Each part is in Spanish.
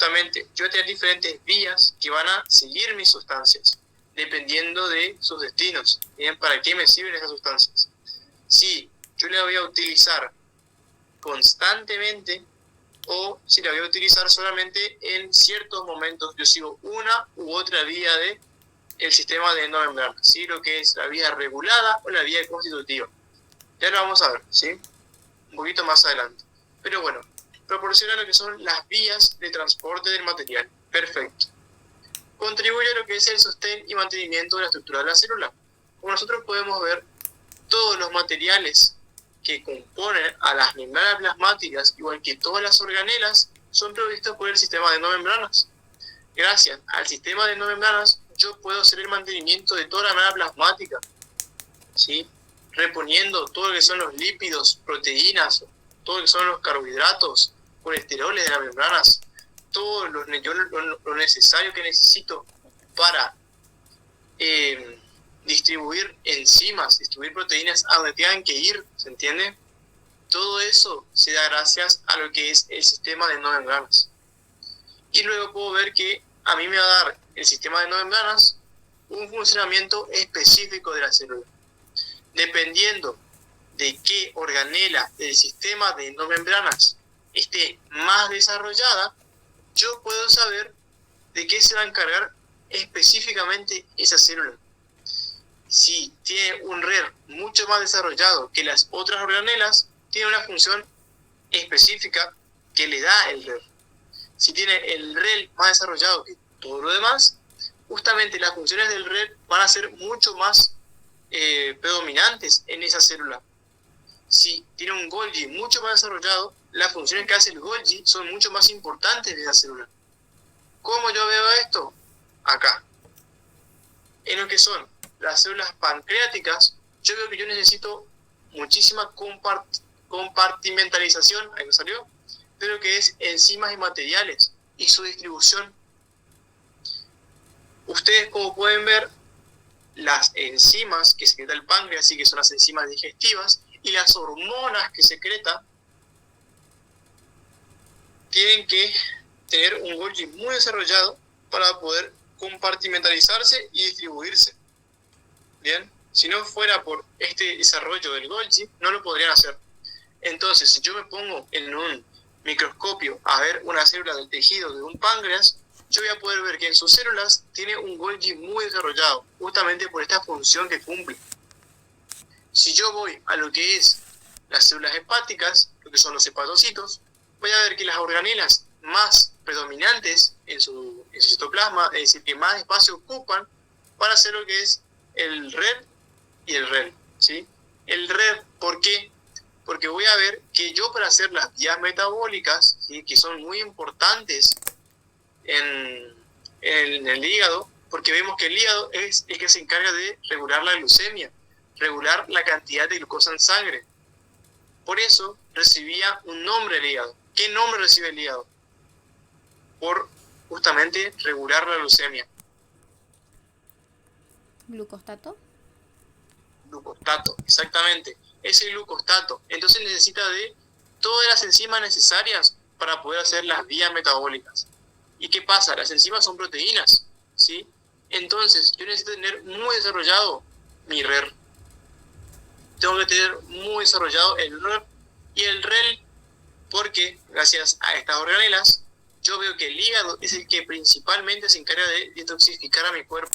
justamente yo voy a tener diferentes vías que van a seguir mis sustancias, dependiendo de sus destinos. ¿Bien? ¿Para qué me sirven esas sustancias? Si yo la voy a utilizar constantemente o si la voy a utilizar solamente en ciertos momentos, yo sigo una u otra vía del sistema de endomembrana, ¿sí? Lo que es la vía regulada o la vía constitutiva. Ya lo vamos a ver, ¿sí? Un poquito más adelante. Pero bueno, proporciona lo que son las vías de transporte del material. Perfecto. Contribuye a lo que es el sostén y mantenimiento de la estructura de la célula. Como nosotros podemos ver, todos los materiales que componen a las membranas plasmáticas, igual que todas las organelas, son provistos por el sistema de endomembranas. Gracias al sistema de endomembranas, yo puedo hacer el mantenimiento de toda la membrana plasmática, ¿sí? Reponiendo todo lo que son los lípidos, proteínas, todo lo que son los carbohidratos, colesteroles de las membranas, todo lo necesario que necesito para distribuir enzimas, distribuir proteínas a donde tengan que ir, ¿se entiende? Todo eso se da gracias a lo que es el sistema de endomembranas. Y luego puedo ver que a mí me va a dar el sistema de endomembranas un funcionamiento específico de la célula. Dependiendo de qué organela del sistema de endomembranas esté más desarrollada, yo puedo saber de qué se va a encargar específicamente esa célula. Si tiene un RER mucho más desarrollado que las otras organelas, tiene una función específica que le da el RER. Si tiene el RER más desarrollado que todo lo demás, justamente las funciones del RER van a ser mucho más predominantes en esa célula. Si tiene un Golgi mucho más desarrollado, las funciones que hace el Golgi son mucho más importantes en esa célula. ¿Cómo yo veo esto? Acá. En lo que son las células pancreáticas, yo veo que yo necesito muchísima compartimentalización, ahí me salió, de lo que es enzimas y materiales y su distribución. Ustedes, como pueden ver, las enzimas que secreta el páncreas, sí, que son las enzimas digestivas, y las hormonas que secreta, tienen que tener un Golgi muy desarrollado para poder compartimentalizarse y distribuirse. Bien, si no fuera por este desarrollo del Golgi, no lo podrían hacer. Entonces, si yo me pongo en un microscopio a ver una célula del tejido de un páncreas, yo voy a poder ver que en sus células tiene un Golgi muy desarrollado, justamente por esta función que cumple. Si yo voy a lo que es las células hepáticas, lo que son los hepatocitos, voy a ver que las organelas más predominantes en su citoplasma, es decir, que más espacio ocupan, para hacer lo que es el RER y el REL, ¿sí? El RER, ¿por qué? Porque voy a ver que yo, para hacer las vías metabólicas, ¿sí?, que son muy importantes en el hígado, porque vemos que el hígado es el que se encarga de regular la glucemia, regular la cantidad de glucosa en sangre. Por eso recibía un nombre el hígado. ¿Qué nombre recibe el hígado? Por justamente regular la glucemia. ¿Glucostato? Glucostato, exactamente. Es el glucostato. Entonces necesita de todas las enzimas necesarias para poder hacer las vías metabólicas. ¿Y qué pasa? Las enzimas son proteínas, ¿sí? Entonces yo necesito tener muy desarrollado mi RER. Tengo que tener muy desarrollado el RER y el REL, porque gracias a estas organelas yo veo que el hígado es el que principalmente se encarga de detoxificar a mi cuerpo.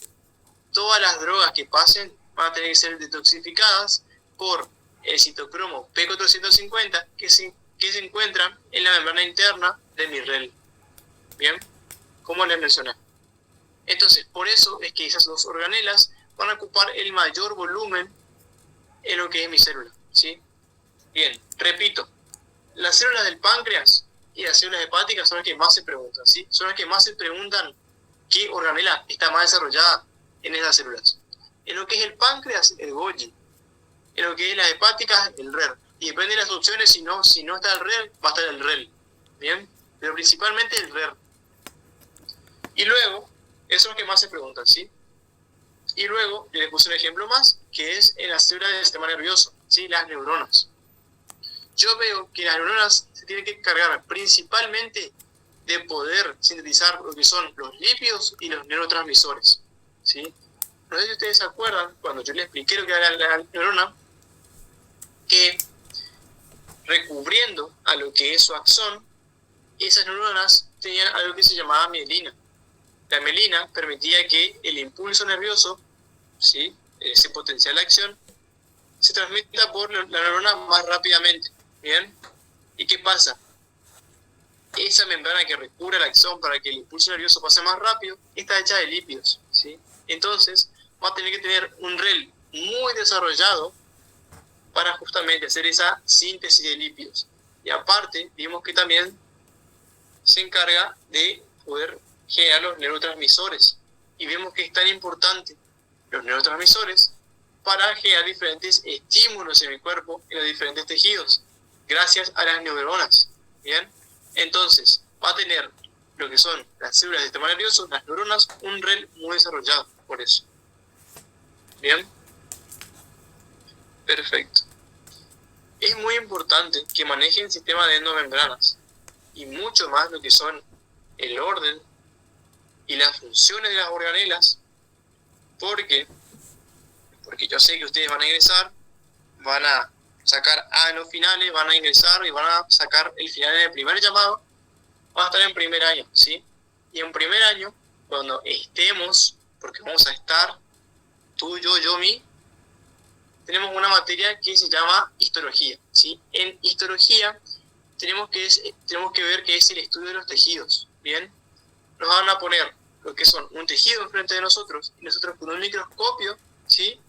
Todas las drogas que pasen van a tener que ser detoxificadas por el citocromo P450 que se encuentran en la membrana interna de mi REL. Bien, como les mencioné. Entonces, por eso es que esas dos organelas van a ocupar el mayor volumen en lo que es mi célula, ¿sí? Bien, repito, las células del páncreas y las células hepáticas son las que más se preguntan, ¿sí? Son las que más se preguntan qué organela está más desarrollada en esas células. En lo que es el páncreas, el Golgi. En lo que es las hepáticas, el RER. Y depende de las opciones, si no está el RER, va a estar el REL. ¿Bien? Pero principalmente el RER. Y luego, eso es lo que más se preguntan, ¿sí? Y luego, yo les puse un ejemplo más, que es en las células del sistema nervioso, ¿sí? Las neuronas. Yo veo que las neuronas se tienen que encargar principalmente de poder sintetizar lo que son los lípidos y los neurotransmisores, ¿sí? No sé si ustedes se acuerdan, cuando yo les expliqué lo que era la neurona, que recubriendo a lo que es su axón, esas neuronas tenían algo que se llamaba mielina. La mielina permitía que el impulso nervioso, ¿sí?, ese potencial de acción, se transmita por la neurona más rápidamente. ¿Bien? ¿Y qué pasa? Esa membrana que recubre el axón para que el impulso nervioso pase más rápido está hecha de lípidos, ¿sí? Entonces va a tener que tener un REL muy desarrollado para justamente hacer esa síntesis de lípidos. Y aparte, vimos que también se encarga de poder generar los neurotransmisores. Y vemos que es tan importante los neurotransmisores para generar diferentes estímulos en el cuerpo, en los diferentes tejidos, gracias a las neuronas. ¿Bien? Entonces, va a tener lo que son las células del sistema nervioso, las neuronas, un REL muy desarrollado, por eso. ¿Bien? Perfecto. Es muy importante que manejen el sistema de endomembranas y mucho más lo que son el orden y las funciones de las organelas, porque yo sé que ustedes van a ingresar, van a sacar A en los finales, van a ingresar y van a sacar el final en el primer llamado, van a estar en primer año, ¿sí? Y en primer año, cuando estemos, porque vamos a estar, tú, yo, mí, tenemos una materia que se llama histología, ¿sí? En histología tenemos que ver qué es el estudio de los tejidos, ¿bien? Nos van a poner lo que son un tejido enfrente de nosotros, y nosotros con un microscopio, ¿sí?,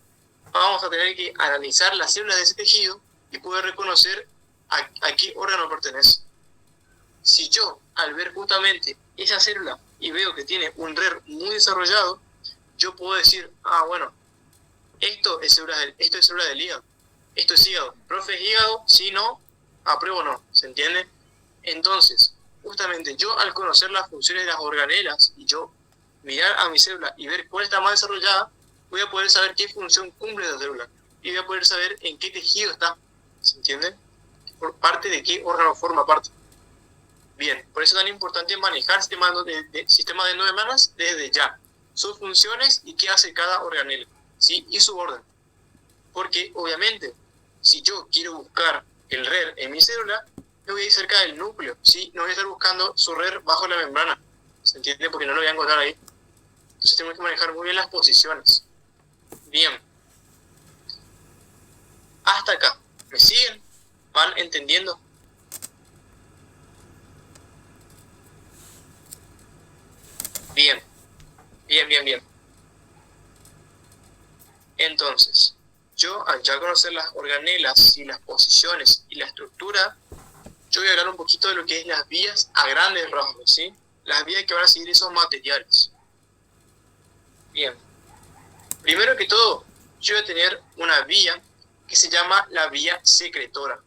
vamos a tener que analizar las células de ese tejido y poder reconocer a qué órgano pertenece. Si yo, al ver justamente esa célula y veo que tiene un RER muy desarrollado, yo puedo decir, bueno, esto es célula del hígado, esto es hígado, profe, es hígado, si no, apruebo o no, ¿se entiende? Entonces, justamente yo al conocer las funciones de las organelas y yo mirar a mi célula y ver cuál está más desarrollada, voy a poder saber qué función cumple la célula y voy a poder saber en qué tejido está, ¿se entiende? Por parte de qué órgano forma parte. Bien, por eso es tan importante manejar el sistema de endomembranas desde ya, sus funciones y qué hace cada organela, ¿sí?, y su orden. Porque obviamente, si yo quiero buscar el RER en mi célula, me voy a ir cerca del núcleo, ¿sí? No voy a estar buscando su RER bajo la membrana, ¿se entiende? Porque no lo voy a encontrar ahí. Entonces tenemos que manejar muy bien las posiciones. Bien. Hasta acá. ¿Me siguen? ¿Van entendiendo? Bien. Bien. Entonces, yo al ya conocer las organelas y las posiciones y la estructura, yo voy a hablar un poquito de lo que es las vías a grandes rasgos, ¿sí? Las vías que van a seguir esos materiales. Bien. Primero que todo, yo voy a tener una vía que se llama la vía secretora.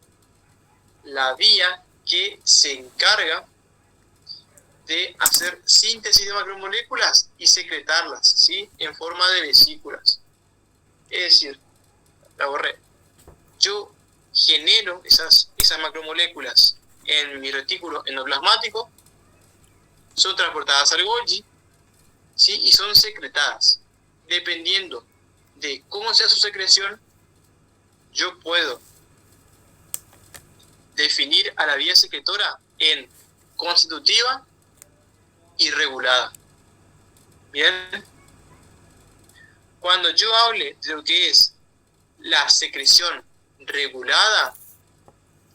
La vía que se encarga de hacer síntesis de macromoléculas y secretarlas, ¿sí?, en forma de vesículas. Es decir, la borré. Yo genero esas macromoléculas en mi retículo endoplasmático, son transportadas al Golgi, ¿sí?, y son secretadas. Dependiendo de cómo sea su secreción, yo puedo definir a la vía secretora en constitutiva y regulada. Bien, cuando yo hable de lo que es la secreción regulada,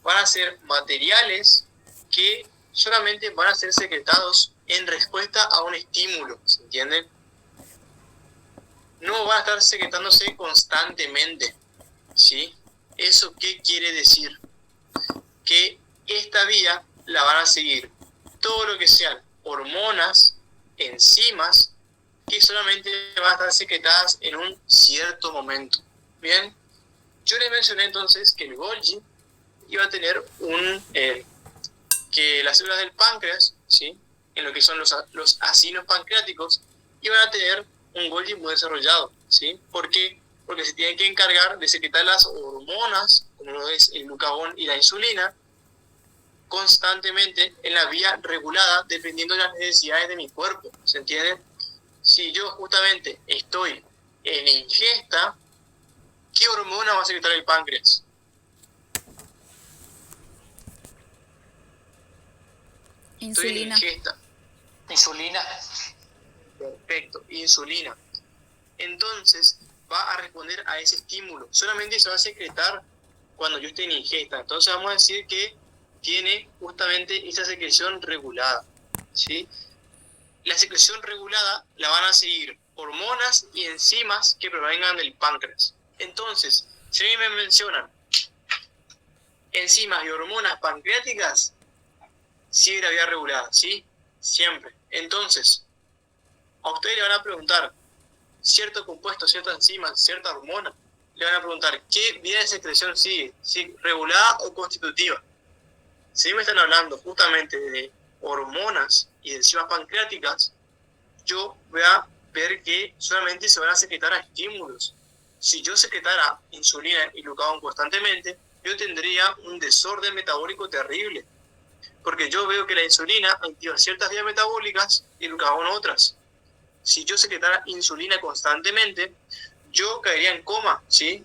van a ser materiales que solamente van a ser secretados en respuesta a un estímulo, ¿se entiende? No van a estar secretándose constantemente, ¿sí? ¿Eso qué quiere decir? Que esta vía la van a seguir todo lo que sean hormonas, enzimas, que solamente van a estar secretadas en un cierto momento. Bien, yo les mencioné entonces que el Golgi iba a tener que las células del páncreas, ¿sí?, en lo que son los acinos pancreáticos, iban a tener un Golgi muy desarrollado, ¿sí? ¿Por qué? Porque se tienen que encargar de secretar las hormonas, como lo es el glucagón y la insulina, constantemente en la vía regulada dependiendo de las necesidades de mi cuerpo, ¿se entiende? Si yo justamente estoy en ingesta, ¿qué hormona va a secretar el páncreas? Insulina. Estoy en ingesta. Insulina. Perfecto, insulina. Entonces va a responder a ese estímulo. Solamente se va a secretar cuando yo esté en ingesta. Entonces vamos a decir que tiene justamente esa secreción regulada, ¿sí? La secreción regulada la van a seguir hormonas y enzimas que provengan del páncreas. Entonces, si a mí me mencionan enzimas y hormonas pancreáticas, sigue la vía regulada, ¿sí? Siempre. Entonces, a ustedes le van a preguntar cierto compuesto, cierta enzima, cierta hormona. Le van a preguntar qué vía de secreción sigue, si regulada o constitutiva. Si me están hablando justamente de hormonas y de enzimas pancreáticas, yo voy a ver que solamente se van a secretar a estímulos. Si yo secretara insulina y glucagón constantemente, yo tendría un desorden metabólico terrible. Porque yo veo que la insulina activa ciertas vías metabólicas y el glucagón otras. Si yo secretara insulina constantemente, yo caería en coma, ¿sí?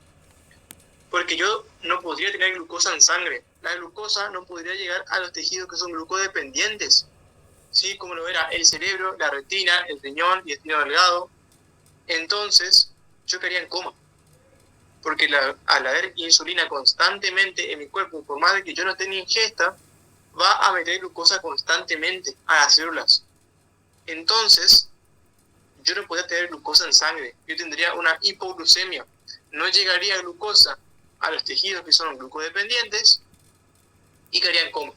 Porque yo no podría tener glucosa en sangre. La glucosa no podría llegar a los tejidos que son glucodependientes, ¿sí? Como lo era el cerebro, la retina, el riñón y el intestino delgado. Entonces, yo caería en coma. Porque al haber insulina constantemente en mi cuerpo, por más de que yo no esté en ingesta, va a meter glucosa constantemente a las células. Entonces, yo no podría tener glucosa en sangre. Yo tendría una hipoglucemia. No llegaría glucosa a los tejidos que son glucodependientes y caería en coma.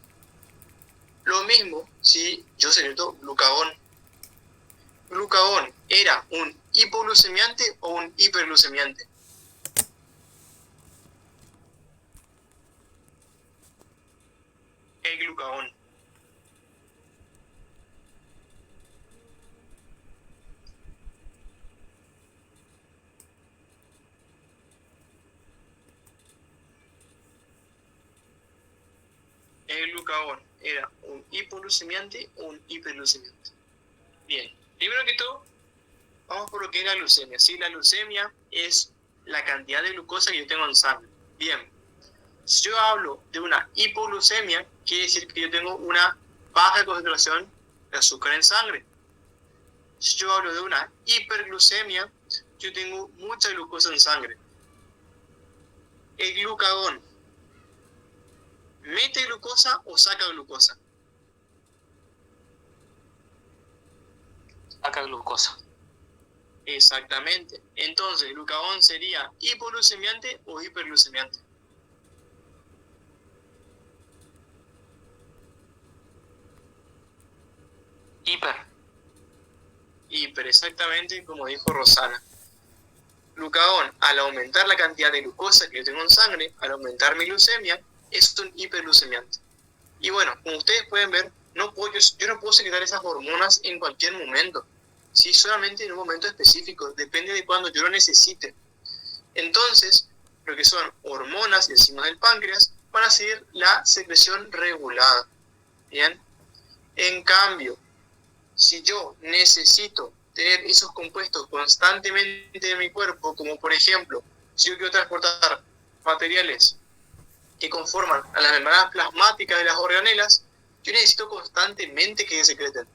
Lo mismo si yo secreto glucagón. ¿Glucagón era un hipoglucemiante o un hiperglucemiante? El glucagón. El glucagón era un hipoglucemiante o un hiperglucemiante. Bien, primero que todo, vamos por lo que es la glucemia. ¿Sí? La glucemia es la cantidad de glucosa que yo tengo en sangre. Bien, si yo hablo de una hipoglucemia, quiere decir que yo tengo una baja concentración de azúcar en sangre. Si yo hablo de una hiperglucemia, yo tengo mucha glucosa en sangre. El glucagón, ¿mete glucosa o saca glucosa? Saca glucosa. Exactamente. Entonces, ¿el glucagón sería hipoglucemiante o hiperglucemiante? Hiper, exactamente como dijo Rosana. Glucagón, al aumentar la cantidad de glucosa que yo tengo en sangre, al aumentar mi glucemia, es un hiperglucemiante. Y bueno, como ustedes pueden ver, yo no puedo secretar esas hormonas en cualquier momento, ¿sí? Solamente en un momento específico, depende de cuando yo lo necesite. Entonces, lo que son hormonas y enzimas del páncreas van a seguir la secreción regulada, ¿bien? En cambio, si yo necesito tener esos compuestos constantemente en mi cuerpo, como por ejemplo, si yo quiero transportar materiales que conforman a las membranas plasmáticas de las organelas, yo necesito constantemente que se secreten,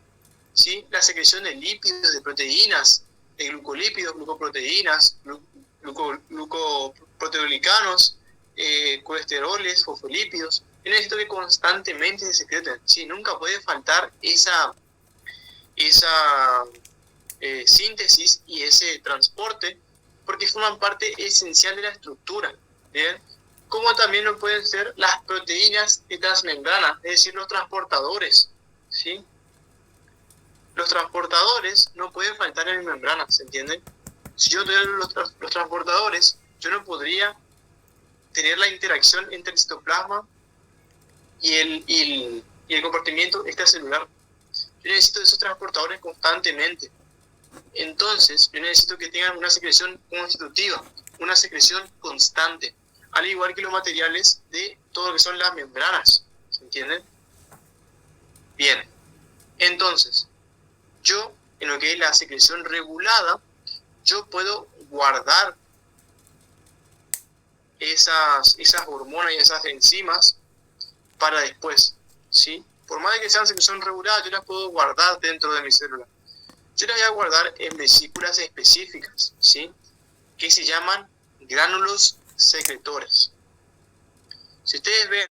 ¿sí? La secreción de lípidos, de proteínas, de glucolípidos, glucoproteínas, glucoproteoglicanos, colesteroles, fosfolípidos. Yo necesito que constantemente se secreten, ¿sí? Nunca puede faltar esa síntesis y ese transporte, porque forman parte esencial de la estructura, ¿bien? Como también lo pueden ser las proteínas de transmembrana, es decir, los transportadores, ¿sí? Los transportadores no pueden faltar en mi membrana, ¿se entiende? Si yo tuviera los transportadores, yo no podría tener la interacción entre el citoplasma y el compartimiento extracelular. Yo necesito esos transportadores constantemente. Entonces, yo necesito que tengan una secreción constitutiva, una secreción constante, al igual que los materiales de todo lo que son las membranas, ¿se entienden? Bien, entonces, yo, en lo que es la secreción regulada, yo puedo guardar esas hormonas y esas enzimas para después, ¿sí? Por más de que sean secreción regulada, yo las puedo guardar dentro de mi célula. Yo las voy a guardar en vesículas específicas, ¿sí? Que se llaman gránulos secretores. Si ustedes ven